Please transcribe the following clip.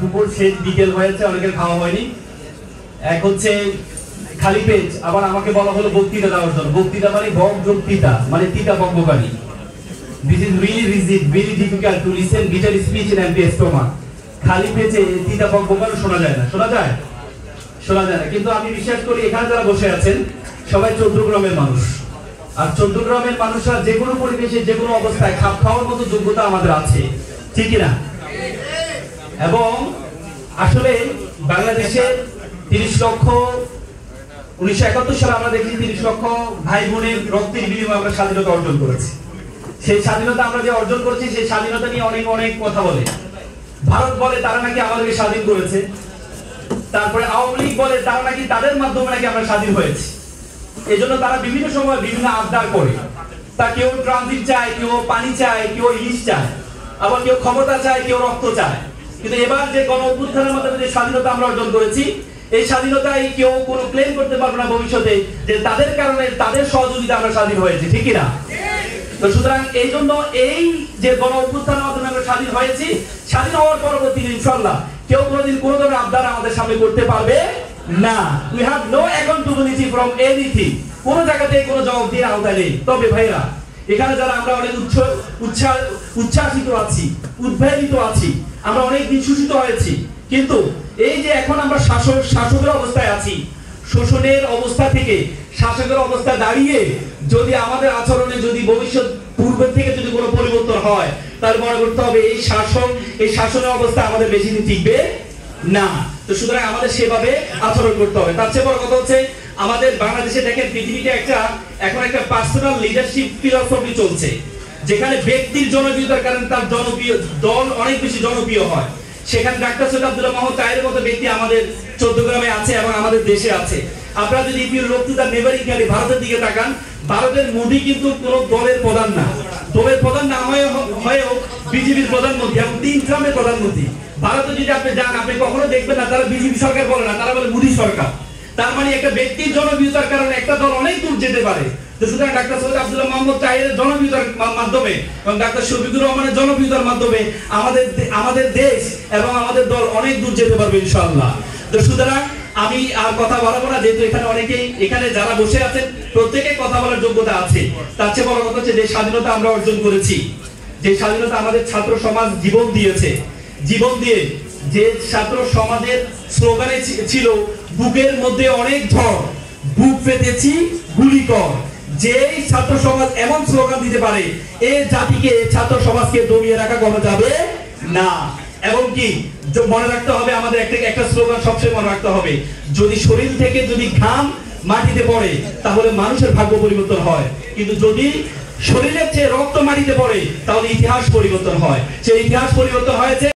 দুপুর শেষ বিকেল হয়েছে, অনেকের খাওয়া হয়নি। এক হচ্ছে খালি পেজ, আবার আমাকে বলা হলো বক্তৃতা দেওয়ার জন্য। বক্তৃতা মানে বক্তৃতা মানে তিতা বক্তকারী। This is really rigid, very difficult to listen bitter speech in empty stomach. খালি পেজে তিতা বক্তকারী শোনা যায় না। শোনা যায়? শোনা যায় না। কিন্তু আমি বিশ্বাস করি এখানে যারা বসে আছেন সবাই চৌদ্দগ্রামের মানুষ। আর চৌদ্দগ্রামের মানুষরা যে কোনো পরিবেশে যে কোনো অবস্থায় খাপ খাওয়ার মতো যোগ্যতা আমাদের আছে, ঠিক না? এবং আসলে বাংলাদেশের 30 লক্ষ 1971 সালে আমরা দেখি 30 লক্ষ ভাই বোনের রক্তের বিনিময়ে আমরা স্বাধীনতা অর্জন করেছি। সেই স্বাধীনতা আমরা যে অর্জন করেছি সেই স্বাধীনতা নিয়ে অনেক অনেক কথা বলে। ভারত বলে তারা নাকি আমাদেরকে স্বাধীন করেছে, তারপরে আওয়ামী লীগ বলে তারা নাকি তাদের মাধ্যমে নাকি আমরা স্বাধীন হয়েছি। এই জন্য তারা বিভিন্ন সময় বিভিন্ন আবদার করে। তা কেউ ট্রানজিট চায়, কেউ পানি চায়, কেউ ইলিশ চায়, আবার কেউ ক্ষমতা চায়, কেউ রক্ত চায়। কিন্তু এবার যে গণ অভ্যুত্থানের মাধ্যমে যে স্বাধীনতা আমরা অর্জন করেছি, এই স্বাধীনতায় কেউ কোনো ক্লেম করতে পারবে না ভবিষ্যতে যে তাদের কারণে তাদের সহযোগিতা আমরা স্বাধীন হয়েছি, ঠিক না? তো সুতরাং এই জন্য এই যে গণ অভ্যুত্থানের মাধ্যমে আমরা স্বাধীন হয়েছি, স্বাধীন হওয়ার পরবর্তী ইনশাআল্লাহ কেউ কোনোদিন কোনো ধরনের আবদার আমাদের সামনে করতে পারবে না। We have no accountability from anything. কোন জায়গাতে কোনো জবাব দিয়ে আওতায় নেই। তবে ভাইরা, এখানে যারা আমরা অনেক উচ্ছ্বাসিত আছি, উদ্বেলিত আছি, আমরা অনেক দিন শোষিত হয়েছি, কিন্তু এই যে এখন আমরা শাসকের অবস্থায় আছি, শোষণের অবস্থা থেকে শাসকের অবস্থায় দাঁড়িয়ে যদি আমাদের আচরণে যদি ভবিষ্যৎ পূর্বের থেকে যদি কোনো পরিবর্তন হয়, তাহলে মনে করতে হবে এই শাসনের অবস্থা আমাদের বেশি দিন টিকবে না। তো সুতরাং আমাদের সেভাবে আচরণ করতে হবে। তার চেয়ে বড় কথা হচ্ছে আমাদের বাংলাদেশে দেখেন পৃথিবীতে এখন একটা পার্সোনাল লিডারশিপ ফিলসফি চলছে, যেখানে ব্যক্তির জনপ্রিয়তার কারণে তার জনপ্রিয় দল অনেক বেশি জনপ্রিয় হয়। সেখানে ডাক্তার সৈয়দ আব্দুল্লাহ মাহমুদ তাহেরের মতো ব্যক্তি আমাদের চৌদ্দগ্রামে আছে এবং আমাদের দেশে আছে। আপনারা যদি নেবারিং ভারতের দিকে তাকান, ভারতের মোদী কিন্তু কোন দলের প্রধান না, দলের প্রধান না হয়েও বিজেপির প্রধানমন্ত্রী এবং 3 ট্রামের প্রধানমন্ত্রী। ভারতে যদি আপনি যান, আপনি কখনো দেখবেন না তারা বিজেপি সরকার বলে না, তারা বলে মোদী সরকার। তার মানে একটা ব্যক্তির জনপ্রিয়তার কারণে একটা দল অনেক দূর যেতে পারে। তো সুতরাং ডাক্তার সৈয়দ আব্দুল্লাহ মাহমুদ তাহেরের জনপ্রিয়তার মাধ্যমে এবং ডাক্তার শফিকুর রহমানের জনপ্রিয়তার মাধ্যমে আমাদের দেশ এবং আমাদের দল অনেক দূর যেতে পারবে ইনশাআল্লাহ। তো সুতরাং আমি আর কথা বলবো না, যেহেতু এখানে অনেকেই এখানে যারা বসে আছেন প্রত্যেকে কথা বলার যোগ্যতা আছে। তার চেয়ে বড় কথা হচ্ছে যে স্বাধীনতা আমরা অর্জন করেছি, যে স্বাধীনতা আমাদের ছাত্র সমাজ জীবন দিয়েছে, জীবন দিয়ে যে ছাত্র সমাজের স্লোগানে ছিল বুকের মধ্যে অনেক ধর, বুক পেতেছি গুলি কর। যে ছাত্র সমাজ এমন স্লোগান দিতে পারে, এই জাতিকে ছাত্র সমাজকে দমিয়ে রাখা করা যাবে না। এবং কি মনে রাখতে হবে, আমাদের একটা স্লোগান সবসময় মনে রাখতে হবে, যদি শরীর থেকে যদি ঘাম মাটিতে পড়ে তাহলে মানুষের ভাগ্য পরিবর্তন হয়, কিন্তু যদি শরীরের চেয়ে রক্ত মাটিতে পড়ে তাহলে ইতিহাস পরিবর্তন হয়। সেই ইতিহাস পরিবর্তন হয়েছে।